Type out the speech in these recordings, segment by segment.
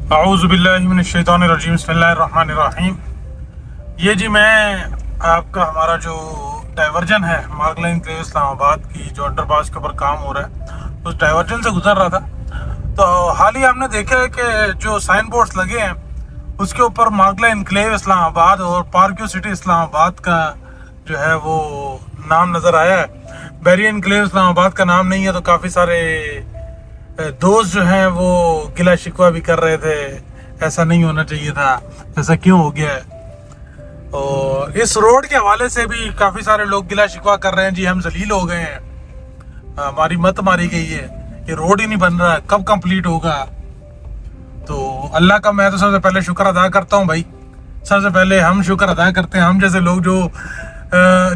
औज़ुबिल्लाहि मिनश्शैतानिर्रजीम बिस्मिल्लाहिर्रहमानिर्रहीम। ये जी मैं आपका हमारा जो डाइवर्जन है मार्गला एनक्लेव इस्लामाबाद की जो अंडरपास के ऊपर काम हो रहा है उस डाइवर्जन से गुजर रहा था। तो हाल ही हमने देखा है कि जो साइन बोर्ड्स लगे हैं उसके ऊपर मार्गला एनक्लेव इस्लामाबाद और पार्क्यू सिटी इस्लामाबाद का जो है वो नाम नज़र आया है। बैरी एनक्लेव इस्लामाबाद का नाम नहीं है। तो काफ़ी सारे दोस्त जो हैं वो गिला शिकवा भी कर रहे थे, ऐसा नहीं होना चाहिए था, ऐसा क्यों हो गया है। और इस रोड के हवाले से भी काफ़ी सारे लोग गिला शिकवा कर रहे हैं, जी हम जलील हो गए हैं, हमारी मत मारी गई है, ये रोड ही नहीं बन रहा, कब कंप्लीट होगा। तो अल्लाह का मैं तो सबसे पहले शुक्र अदा करता हूँ भाई। सबसे पहले हम शुक्र अदा करते हैं, हम जैसे लोग जो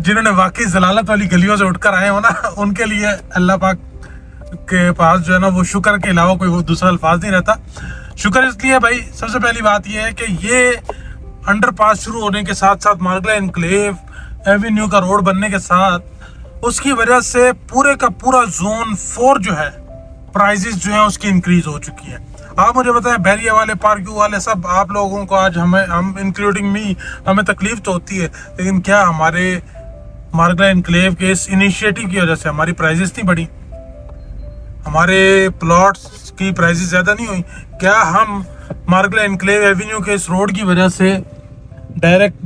जिन्होंने वाकई जलालत वाली गलियों से उठकर आए हो ना, उनके लिए अल्लाह पाक के पास जो है ना वो शुक्र के अलावा कोई वो दूसरा अल्फाज नहीं रहता। शुक्र इसलिए भाई, सबसे पहली बात यह है कि ये अंडरपास शुरू होने के साथ साथ मार्गला एनक्लेव एवेन्यू का रोड बनने के साथ उसकी वजह से पूरे का पूरा जोन 4 जो है प्राइजेस जो है उसकी इंक्रीज हो चुकी है। आप मुझे बताएं, बैरिया वाले, पार्क्यू वाले, सब आप लोगों को आज हम इंक्लूडिंग मी, हमें तकलीफ तो होती है, लेकिन क्या हमारे मार्गला एनक्लेव के इस इनिशिएटिव की वजह से हमारी प्राइजेस नहीं बढ़ी? हमारे प्लॉट्स की प्राइसेस ज़्यादा नहीं हुई? क्या हम मार्गला एनक्लेव एवेन्यू के इस रोड की वजह से डायरेक्ट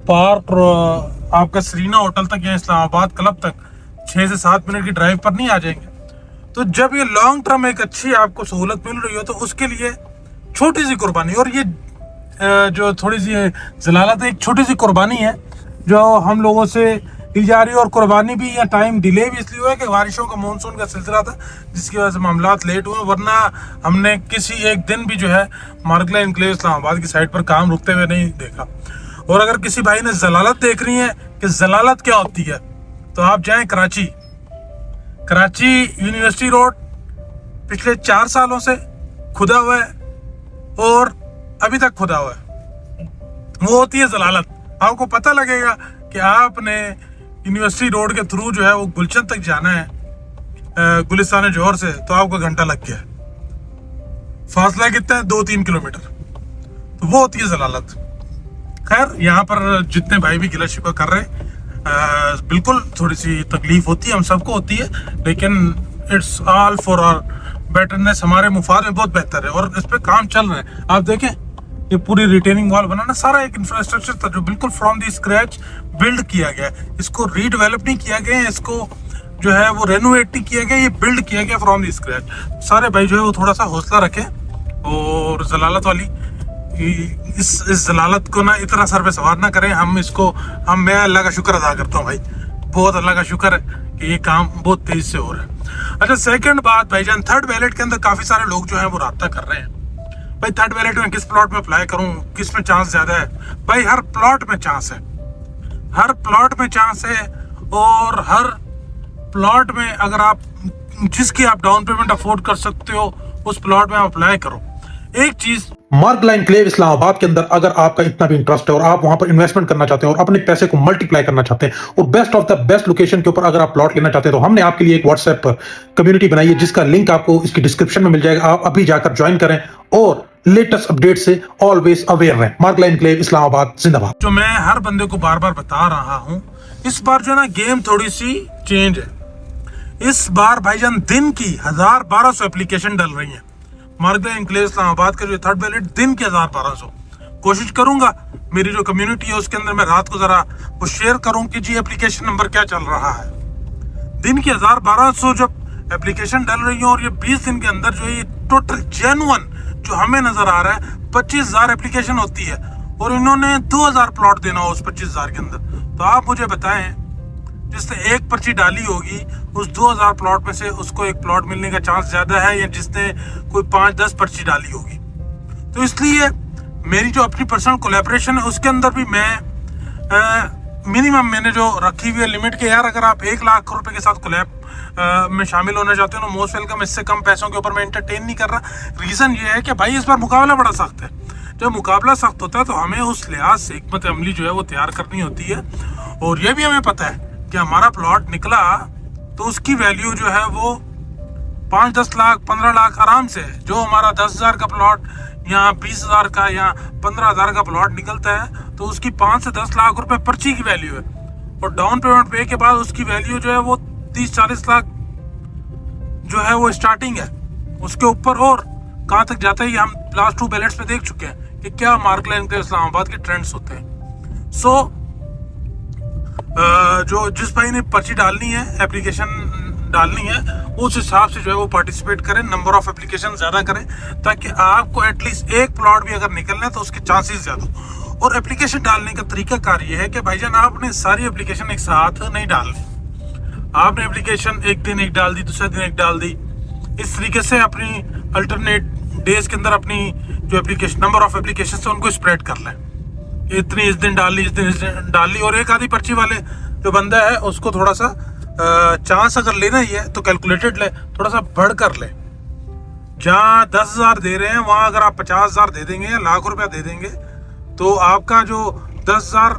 पार्क आपका सरीना होटल तक या इस्लामाबाद क्लब तक 6 से 7 मिनट की ड्राइव पर नहीं आ जाएंगे? तो जब ये लॉन्ग टर्म एक अच्छी आपको सहूलत मिल रही हो तो उसके लिए छोटी सी कुर्बानी, और ये जो थोड़ी सी जलालत है, एक छोटी सी कुर्बानी है जो हम लोगों से की जा रही है। और कुर्बानी भी या टाइम डिले भी इसलिए हुआ है कि बारिशों का मानसून का सिलसिला था जिसकी वजह से मामलात लेट हुए, वरना हमने किसी एक दिन भी जो है मार्गला एनक्लेव इस्लामाबाद की साइड पर काम रुकते हुए नहीं देखा। और अगर किसी भाई ने जलालत देख रही है कि जलालत क्या होती है तो आप जाएं कराची यूनिवर्सिटी रोड पिछले 4 सालों से खुदा हुआ है और अभी तक खुदा हुआ है, वो होती है जलालत। आपको पता लगेगा कि आपने यूनिवर्सिटी रोड के थ्रू जो है वो गुलशन तक जाना है गुलिस्तान जौहर से, तो आपको घंटा लग गया। फासला कितना है? 2-3 किलोमीटर। तो वो होती है जलालत। खैर, यहाँ पर जितने भाई भी गिला शिकवा कर रहे हैं, बिल्कुल थोड़ी सी तकलीफ होती है, हम सबको होती है, लेकिन इट्स ऑल फॉर आवर बेटरनेस, हमारे मुफाद में बहुत बेहतर है और इस पर काम चल रहा है। आप देखें, ये पूरी रिटेनिंग वॉल बनाना सारा एक इंफ्रास्ट्रक्चर था जो बिल्कुल फ्रॉम द स्क्रैच बिल्ड किया गया है। इसको रीडेवलप नहीं किया गया, इसको जो है वो रेनोवेट नहीं किया गया, ये बिल्ड किया गया फ्रॉम द स्क्रैच। सारे भाई जो है वो थोड़ा सा हौसला रखें और जलालत वाली इस जलालत को ना इतना सर पे सवार ना करें। मैं अल्लाह का शुक्र अदा करता हूँ भाई, बहुत अल्लाह का शुक्र है कि ये काम बहुत तेज से हो रहा है। अच्छा, सेकंड बात भाईजान, थर्ड बैलेट के अंदर काफी सारे लोग जो है वो राब्ता कर रहे हैं भाई, थर्ड बैलेट में किस प्लॉट में अप्लाई करूं, किस में चांस ज्यादा है? भाई हर प्लॉट में चांस है, हर प्लॉट में चांस है। और हर प्लॉट में अगर आप जिसकी आप डाउन पेमेंट अफोर्ड कर सकते हो उस प्लॉट में आप अप्लाई करो। एक चीज, मार्गला एनक्लेव इस्लामाबाद के अंदर अगर आपका इतना भी इंटरेस्ट है और आप वहां पर इन्वेस्टमेंट करना चाहते हैं और अपने पैसे को मल्टीप्लाई करना चाहते हैं और best of the best location के ऊपर अगर आप प्लॉट लेना चाहते हैं, तो हमने आपके लिए एक व्हाट्सएप पर कम्युनिटी बनाई है जिसका लिंक आपको इसकी डिस्क्रिप्शन में मिल जाएगा। आप अभी जाकर ज्वाइन करें और लेटेस्ट अपडेट से ऑलवेज अवेयर रहें। मार्गला एनक्लेव इस्लामाबाद जिंदाबाद। जो मैं हर बंदे को बार बार बता रहा हूं, इस बार जो है ना गेम थोड़ी सी चेंज है। इस बार भाईजान दिन की 1000-1200 एप्लीकेशन डल रही है। मार्गला एनक्लेव इस्लामाबाद का जो थर्ड बैलेट दिन के 1000-1200। कोशिश करूंगा मेरी जो कम्युनिटी है उसके अंदर मैं रात को जरा वो शेयर करूं कि जी एप्लीकेशन नंबर क्या चल रहा है। दिन के 1000-1200 जब एप्लीकेशन डल रही है और ये 20 दिन के अंदर जो है ये टोटल जेन्युइन जो हमें नजर आ रहा है 25,000 एप्लीकेशन होती है और इन्होंने 2000 प्लॉट देना हो उस 25,000 के अंदर। तो आप मुझे बताएं, जिसने एक पर्ची डाली होगी उस 2000 प्लॉट में से उसको एक प्लॉट मिलने का चांस ज्यादा है या जिसने कोई 5-10 पर्ची डाली होगी? तो इसलिए मेरी जो अपनी पर्सनल कोलैबोरेशन है उसके अंदर भी मैं मिनिमम मैंने जो रखी हुई है लिमिट के, यार अगर आप 1 लाख रुपए के साथ कोलैब में शामिल होना चाहते हो ना, मोस्ट वेलकम। इससे कम पैसों के ऊपर मैं एंटरटेन नहीं कर रहा। रीजन ये है कि भाई इस बार मुकाबला बड़ा सख्त है। जब मुकाबला सख्त होता है तो हमें उस लिहाज से हिकमत अमली जो है वो तैयार करनी होती है। और ये भी हमें पता है कि हमारा प्लॉट निकला तो उसकी वैल्यू जो है वो 5-10 लाख 15 लाख आराम से है। जो हमारा 10,000 का प्लॉट यहाँ 20,000 का या 15,000 का प्लॉट निकलता है तो उसकी 5 से 10 लाख रुपए पर्ची की वैल्यू है, और डाउन पेमेंट पे के बाद उसकी वैल्यू जो है वो 30-40 लाख जो है वो स्टार्टिंग है। उसके ऊपर और कहाँ तक जाता है ये हम लास्ट 2 बैलेट्स में देख चुके हैं कि क्या मार्क लाइन के इस्लामाबाद के ट्रेंड्स होते हैं। सो जो जिस भाई ने पर्ची डालनी है, एप्लीकेशन डालनी है, उस हिसाब से जो है वो पार्टिसिपेट करें, नंबर ऑफ एप्लीकेशन ज़्यादा करें, ताकि आपको एटलीस्ट एक प्लॉट भी अगर निकलना है तो उसके चांसेस ज़्यादा। और एप्लीकेशन डालने का तरीका कार ये है कि भाईजान आपने सारी एप्लीकेशन एक साथ नहीं डालनी। आपने एप्लीकेशन एक दिन एक डाल दी, दूसरे दिन एक डाल दी, इस तरीके से अपनी अल्टरनेट डेज के अंदर अपनी जो एप्लीकेशन नंबर ऑफ एप्लीकेशन है उनको स्प्रेड कर लें। इतनी इस दिन डाल ली, इस दिन डाल ली, और एक आधी पर्ची वाले जो बंदा है उसको थोड़ा सा चांस अगर लेना ही है तो कैलकुलेटेड ले, थोड़ा सा बढ़ कर ले। जहाँ 10,000 दे रहे हैं वहाँ अगर आप 50,000 दे देंगे या लाख रुपया दे देंगे तो आपका जो 10,000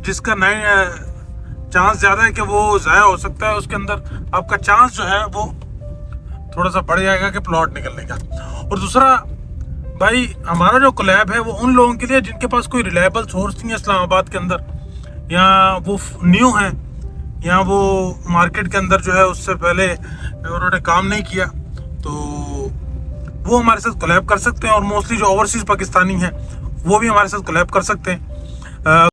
जिसका नए चांस ज़्यादा है कि वो ज़ाया हो सकता है, उसके अंदर आपका चांस जो है वो थोड़ा सा बढ़ जाएगा कि प्लॉट निकलने का। और दूसरा भाई, हमारा जो कोलैब है वो उन लोगों के लिए जिनके पास कोई रिलायबल सोर्स नहीं है इस्लामाबाद के अंदर, या वो न्यू है, या वो मार्केट के अंदर जो है उससे पहले उन्होंने काम नहीं किया, तो वो हमारे साथ कोलैब कर सकते हैं। और मोस्टली जो ओवरसीज़ पाकिस्तानी हैं वो भी हमारे साथ कोलैब कर सकते हैं।